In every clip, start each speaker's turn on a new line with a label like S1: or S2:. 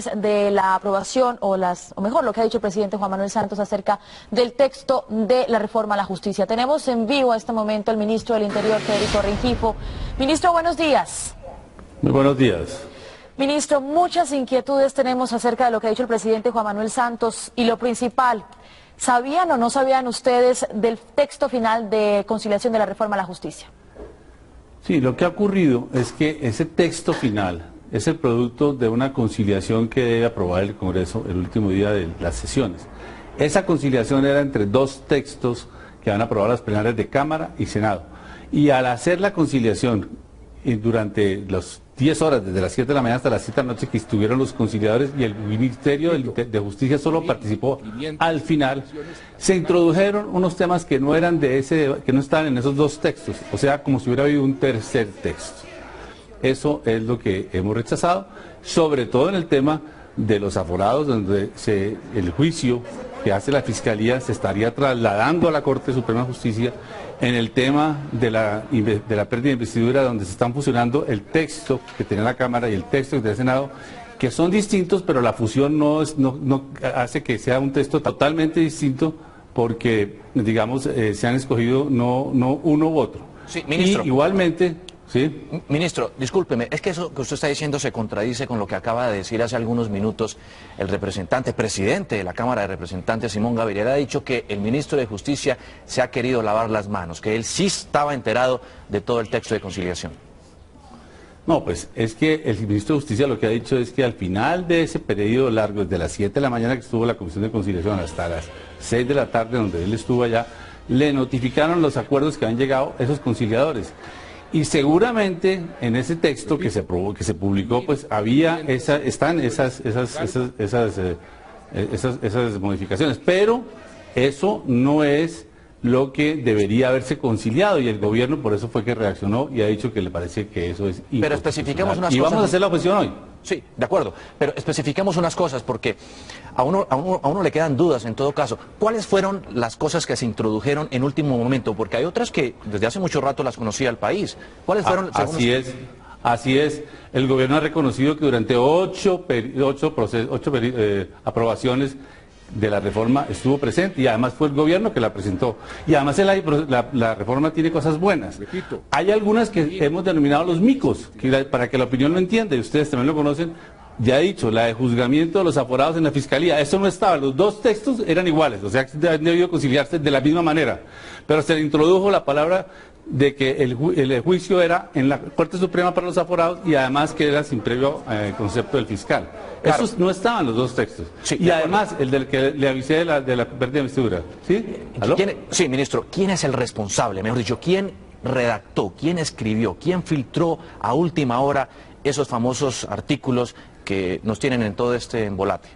S1: de la aprobación o mejor lo que ha dicho el presidente Juan Manuel Santos acerca del texto de la reforma a la justicia. Tenemos en vivo a este momento el ministro del Interior, Federico Rengifo. Ministro, buenos días.
S2: Muy buenos días.
S1: Ministro, muchas inquietudes tenemos acerca de lo que ha dicho el presidente Juan Manuel Santos y lo principal, ¿sabían o no sabían ustedes del texto final de conciliación de la reforma a la justicia?
S2: Sí, lo que ha ocurrido es que ese texto final es el producto de una conciliación que debe aprobar el Congreso el último día de las sesiones. Esa conciliación era entre dos textos que van a aprobar las plenarias de Cámara y Senado. Y al hacer la conciliación durante las 10 horas, desde las 7 de la mañana hasta las 7 de la noche que estuvieron los conciliadores y el Ministerio de Justicia solo participó al final, se introdujeron unos temas que no eran que no estaban en esos dos textos, o sea, como si hubiera habido un tercer texto. Eso es lo que hemos rechazado, sobre todo en el tema de los aforados, donde el juicio que hace la Fiscalía se estaría trasladando a la Corte Suprema de Justicia, en el tema de la pérdida de investidura, donde se están fusionando el texto que tenía la Cámara y el texto que tenía el Senado, que son distintos, pero la fusión no hace que sea un texto totalmente distinto, porque, digamos, se han escogido no uno u otro.
S3: Sí, ministro.
S2: Y igualmente... ¿Sí?
S3: Ministro, discúlpeme, es que eso que usted está diciendo se contradice con lo que acaba de decir hace algunos minutos el presidente de la Cámara de Representantes, Simón Gaviria. Ha dicho que el ministro de Justicia se ha querido lavar las manos, que él sí estaba enterado de todo el texto de conciliación.
S2: No, pues es que el ministro de Justicia lo que ha dicho es que al final de ese periodo largo, desde las 7 de la mañana que estuvo la Comisión de Conciliación hasta las 6 de la tarde, donde él estuvo allá, le notificaron los acuerdos que han llegado esos conciliadores. Y seguramente en ese texto que se publicó, pues había están esas modificaciones, pero eso no es lo que debería haberse conciliado, y el gobierno por eso fue que reaccionó y ha dicho que le parece que eso es inconstitucional.
S3: Pero especifiquemos unas
S2: cosas. Y vamos a hacer la oposición hoy.
S3: Sí, de acuerdo, pero especifiquemos unas cosas, porque a uno le quedan dudas en todo caso. ¿Cuáles fueron las cosas que se introdujeron en último momento? Porque hay otras que desde hace mucho rato las conocía el país. ¿Cuáles fueron?
S2: Así es. El gobierno ha reconocido que durante 8 aprobaciones de la reforma estuvo presente, y además fue el gobierno que la presentó. Y además la reforma tiene cosas buenas. Hay algunas que hemos denominado los micos, para que la opinión lo entienda, y ustedes también lo conocen. Ya he dicho, la de juzgamiento de los aforados en la Fiscalía, eso no estaba, los dos textos eran iguales, o sea que han debido conciliarse de la misma manera, pero se le introdujo la palabra de que el juicio era en la Corte Suprema para los aforados, y además que era sin previo concepto del fiscal. Claro. Esos no estaban los dos textos. Sí, y además el del que le avisé de la pérdida de investidura. ¿Sí?
S3: Sí, ministro, ¿quién es el responsable? Mejor dicho, ¿quién redactó, quién escribió, quién filtró a última hora esos famosos artículos que nos tienen en todo este embolate?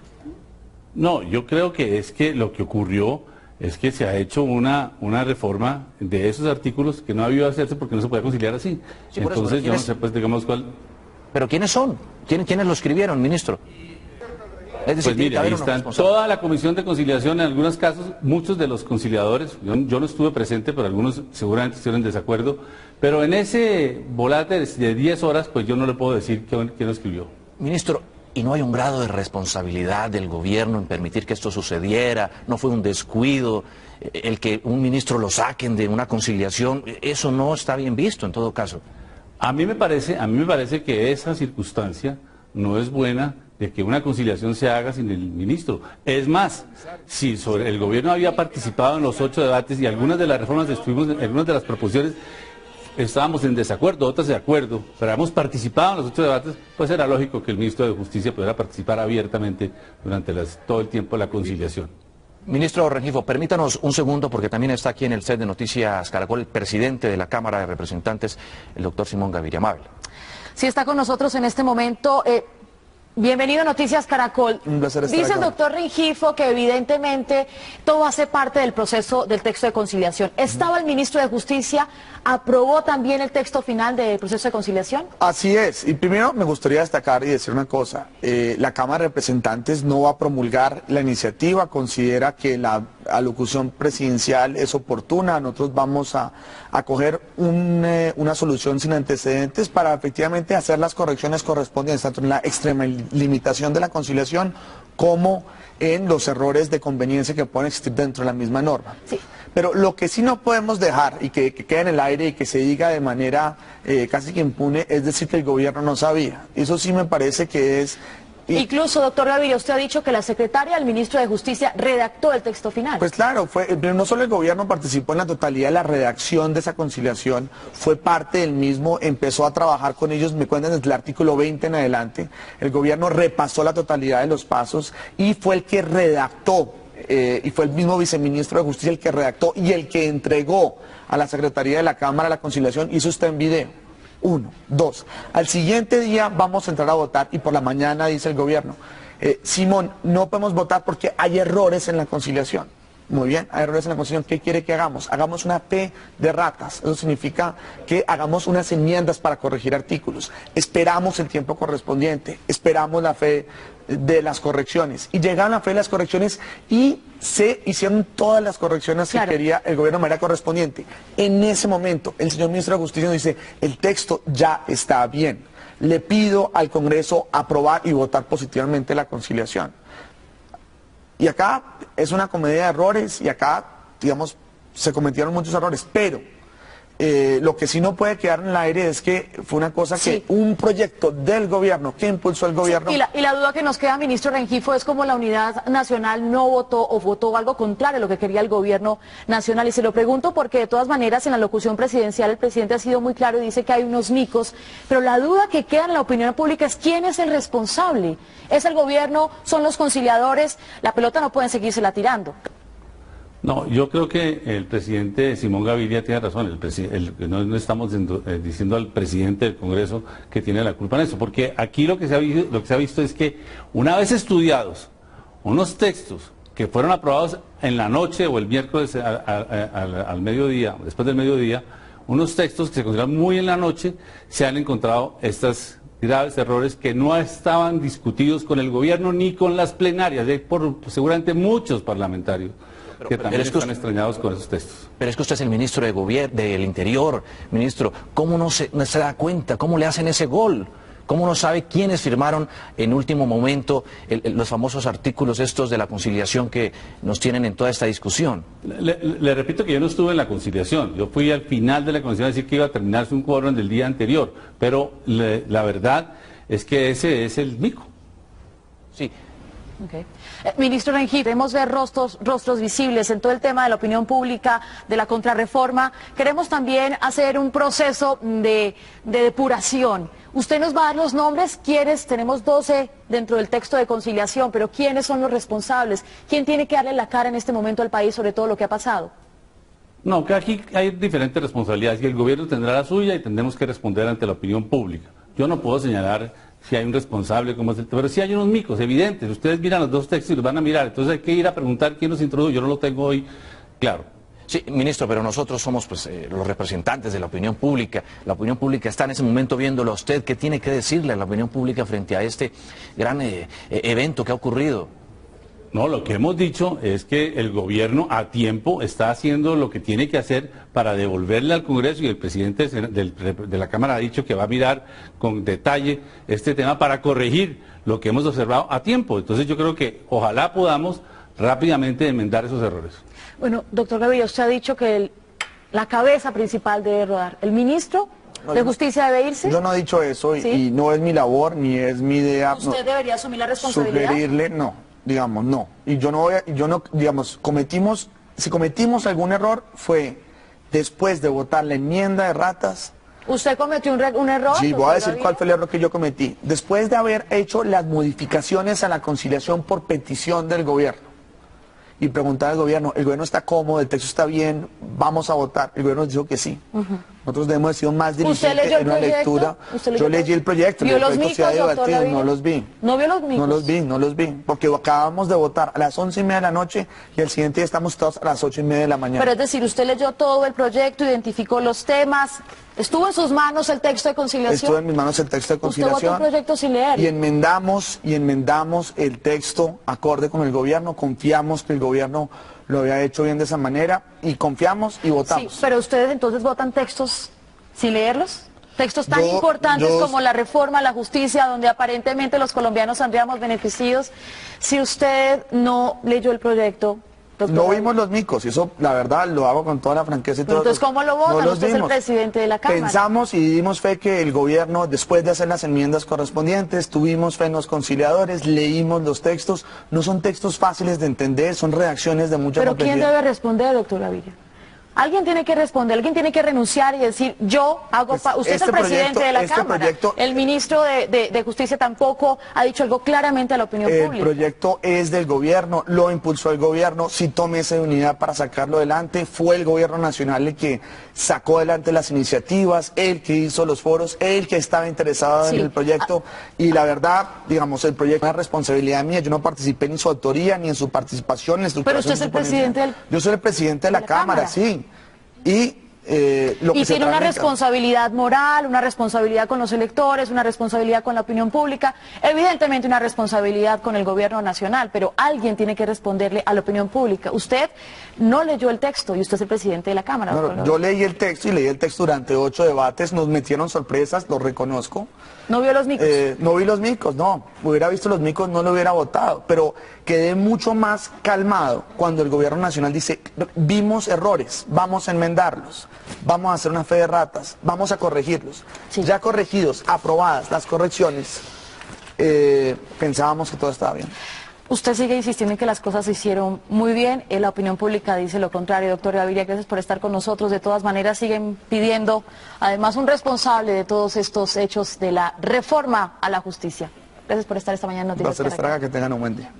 S2: No, yo creo que es que lo que ocurrió es que se ha hecho una reforma de esos artículos que no ha debido hacerse porque no se puede conciliar así. Sí, entonces yo no sé, pues digamos cuál...
S3: ¿Pero quiénes son? ¿Quiénes lo escribieron, ministro? Es decir,
S2: pues mire, ahí están toda la Comisión de Conciliación, en algunos casos, muchos de los conciliadores, yo no estuve presente, pero algunos seguramente estuvieron en desacuerdo, pero en ese volate de 10 horas, pues yo no le puedo decir quién lo escribió.
S3: Ministro, ¿y no hay un grado de responsabilidad del gobierno en permitir que esto sucediera? ¿No fue un descuido el que un ministro lo saquen de una conciliación? Eso no está bien visto en todo caso.
S2: A mí me parece que esa circunstancia no es buena, de que una conciliación se haga sin el ministro. Es más, si el gobierno había participado en los 8 debates y algunas de las reformas algunas de las proposiciones estábamos en desacuerdo, otras de acuerdo, pero hemos participado en los 8 debates, pues era lógico que el ministro de Justicia pudiera participar abiertamente durante todo el tiempo de la conciliación.
S3: Ministro Rengifo, permítanos un segundo, porque también está aquí en el set de Noticias Caracol el presidente de la Cámara de Representantes, el doctor Simón Gaviria. Amable.
S1: Sí, está con nosotros en este momento. Bienvenido a Noticias Caracol.
S4: Un placer estar
S1: Dice
S4: acá.
S1: el doctor Rengifo que evidentemente todo hace parte del proceso del texto de conciliación. ¿Estaba el ministro de Justicia? ¿Aprobó también el texto final del proceso de conciliación?
S4: Así es. Y primero me gustaría destacar y decir una cosa. La Cámara de Representantes no va a promulgar la iniciativa, considera que la alocución presidencial es oportuna. Nosotros vamos a coger una solución sin antecedentes para efectivamente hacer las correcciones correspondientes, tanto en la extremidad limitación de la conciliación como en los errores de conveniencia que pueden existir dentro de la misma norma.
S1: Sí.
S4: Pero lo que sí no podemos dejar y que quede en el aire y que se diga de manera casi que impune es decir que el gobierno no sabía. Eso sí me parece que es...
S1: Incluso, doctor Gaviria, usted ha dicho que la secretaria del ministro de Justicia redactó el texto final.
S4: Pues claro, no solo el gobierno participó en la totalidad de la redacción de esa conciliación, fue parte del mismo, empezó a trabajar con ellos, me cuentan desde el artículo 20 en adelante, el gobierno repasó la totalidad de los pasos y fue el que redactó, y fue el mismo viceministro de Justicia el que redactó y el que entregó a la Secretaría de la Cámara la conciliación, y eso está en video. 1, 2. Al siguiente día vamos a entrar a votar y por la mañana dice el gobierno, Simón, no podemos votar porque hay errores en la conciliación. Muy bien, hay errores en la conciliación. ¿Qué quiere que hagamos? Hagamos una fe de ratas. Eso significa que hagamos unas enmiendas para corregir artículos. Esperamos el tiempo correspondiente, esperamos la fe de las correcciones. Y llegaron la fe de las correcciones y se hicieron todas las correcciones que quería el gobierno de manera correspondiente. En ese momento, el señor ministro de Justicia nos dice, el texto ya está bien. Le pido al Congreso aprobar y votar positivamente la conciliación. Y acá es una comedia de errores y acá, digamos, se cometieron muchos errores, pero lo que sí no puede quedar en el aire es que fue una cosa que un proyecto del gobierno, que impulsó el gobierno.
S1: Sí, y la duda que nos queda, ministro Rengifo, es como la Unidad Nacional no votó o votó algo contrario a lo que quería el gobierno nacional. Y se lo pregunto porque de todas maneras en la locución presidencial el presidente ha sido muy claro y dice que hay unos micos, pero la duda que queda en la opinión pública es quién es el responsable. ¿Es el gobierno? ¿Son los conciliadores? La pelota no pueden seguírsela tirando.
S2: No, yo creo que el presidente Simón Gaviria tiene razón. No estamos diciendo al presidente del Congreso que tiene la culpa en eso, porque aquí lo que se ha visto es que una vez estudiados unos textos que fueron aprobados en la noche o el miércoles al mediodía, después del mediodía, unos textos que se consideran muy en la noche, se han encontrado estos graves errores que no estaban discutidos con el gobierno ni con las plenarias, por seguramente muchos parlamentarios que también están extrañados con esos textos.
S3: Pero es que usted es el ministro de Gobierno, del Interior, ministro, ¿cómo no se da cuenta? ¿Cómo le hacen ese gol? ¿Cómo no sabe quiénes firmaron en último momento los famosos artículos estos de la conciliación que nos tienen en toda esta discusión?
S2: Le repito que yo no estuve en la conciliación, yo fui al final de la conciliación a decir que iba a terminarse un quórum del día anterior, pero la verdad es que ese es el mico.
S3: Sí.
S1: Okay. Ministro Rengifo, queremos ver rostros visibles en todo el tema de la opinión pública, de la contrarreforma. Queremos también hacer un proceso de depuración. Usted nos va a dar los nombres, quiénes, tenemos 12 dentro del texto de conciliación, pero quiénes son los responsables, quién tiene que darle la cara en este momento al país sobre todo lo que ha pasado.
S2: No, que aquí hay diferentes responsabilidades y el gobierno tendrá la suya y tendremos que responder ante la opinión pública. Yo no puedo señalar si hay un responsable, pero sí hay unos micos evidentes. Ustedes miran los dos textos y los van a mirar, entonces hay que ir a preguntar quién los introdujo. Yo no lo tengo hoy claro.
S3: Sí, ministro, pero nosotros somos pues, los representantes de la opinión pública. La opinión pública está en ese momento viéndolo a usted. ¿Qué tiene que decirle a la opinión pública frente a este gran evento que ha ocurrido?
S2: No, lo que hemos dicho es que el gobierno a tiempo está haciendo lo que tiene que hacer para devolverle al Congreso, y el presidente de la Cámara ha dicho que va a mirar con detalle este tema para corregir lo que hemos observado a tiempo. Entonces yo creo que ojalá podamos rápidamente enmendar esos errores.
S1: Bueno, doctor Gaviria, usted ha dicho que la cabeza principal debe rodar. ¿El ministro de Justicia debe irse?
S4: Yo no he dicho eso y no es mi labor ni es mi idea.
S1: ¿Usted debería asumir la responsabilidad?
S4: Sugerirle, no. Digamos, no. Y digamos, si cometimos algún error fue después de votar la enmienda de ratas.
S1: ¿Usted cometió un error?
S4: Sí, voy a decir cuál fue el error que yo cometí. Después de haber hecho las modificaciones a la conciliación por petición del gobierno y preguntar al gobierno, el gobierno está cómodo, el texto está bien, vamos a votar. El gobierno nos dijo que sí. Nosotros debemos haber sido más diligentes en una lectura. Yo leí el proyecto,
S1: ¿Vio los micos,
S4: se ha debatido,
S1: doctor Gaviria?
S4: no los vi.
S1: ¿No vio los micos?
S4: No los vi, porque acabamos de votar a las 11:30 de la noche y el siguiente día estamos todos a las 8:30 de la mañana.
S1: Pero es decir, usted leyó todo el proyecto, identificó los temas, ¿estuvo en sus manos el texto de conciliación?
S4: Estuvo en mis manos el texto de conciliación.
S1: ¿Usted votó el proyecto sin leer?
S4: Y enmendamos el texto acorde con el gobierno, confiamos que el gobierno lo había hecho bien de esa manera y confiamos y votamos.
S1: Sí, pero ustedes entonces votan textos sin leerlos. Textos tan importantes como la reforma a la justicia, donde aparentemente los colombianos saldríamos beneficiados. Si usted no leyó el proyecto, doctor,
S4: no vimos los micos, y eso la verdad lo hago con toda la franqueza y todo.
S1: Entonces, ¿cómo lo votan? Usted es el presidente de la Cámara.
S4: Pensamos y dimos fe que el gobierno, después de hacer las enmiendas correspondientes, tuvimos fe en los conciliadores, leímos los textos. No son textos fáciles de entender, son redacciones de mucha complejidad.
S1: ¿Pero quién debe responder, doctor Gaviria? Alguien tiene que responder, alguien tiene que renunciar y decir, yo hago... Usted es el presidente de la Cámara, el ministro de Justicia tampoco ha dicho algo claramente a la opinión pública.
S4: El proyecto es del gobierno, lo impulsó el gobierno, citó mesa de unidad para sacarlo adelante, fue el gobierno nacional el que sacó adelante las iniciativas, el que hizo los foros, el que estaba interesado en el proyecto, y la verdad, digamos, el proyecto es una responsabilidad mía, yo no participé ni en su autoría, ni en su participación, en la estructuración.
S1: Pero usted es el presidente del...
S4: Yo soy el presidente de la Cámara, sí. Y
S1: tiene una responsabilidad moral, una responsabilidad con los electores, una responsabilidad con la opinión pública, evidentemente una responsabilidad con el gobierno nacional, pero alguien tiene que responderle a la opinión pública. Usted no leyó el texto y usted es el presidente de la Cámara.
S4: No, yo leí el texto y leí el texto durante 8 debates, nos metieron sorpresas, lo reconozco.
S1: ¿No vio los micos?
S4: No vi los micos, no. Hubiera visto los micos, no lo hubiera votado. Pero quedé mucho más calmado cuando el gobierno nacional dice, vimos errores, vamos a enmendarlos, vamos a hacer una fe de ratas, vamos a corregirlos. Sí. Ya corregidos, aprobadas las correcciones, pensábamos que todo estaba bien.
S1: Usted sigue insistiendo en que las cosas se hicieron muy bien, la opinión pública dice lo contrario. Doctor Gaviria, gracias por estar con nosotros. De todas maneras siguen pidiendo, además, un responsable de todos estos hechos de la reforma a la justicia. Gracias por estar esta mañana en Noticias Caracol.
S4: Que tengan un buen día.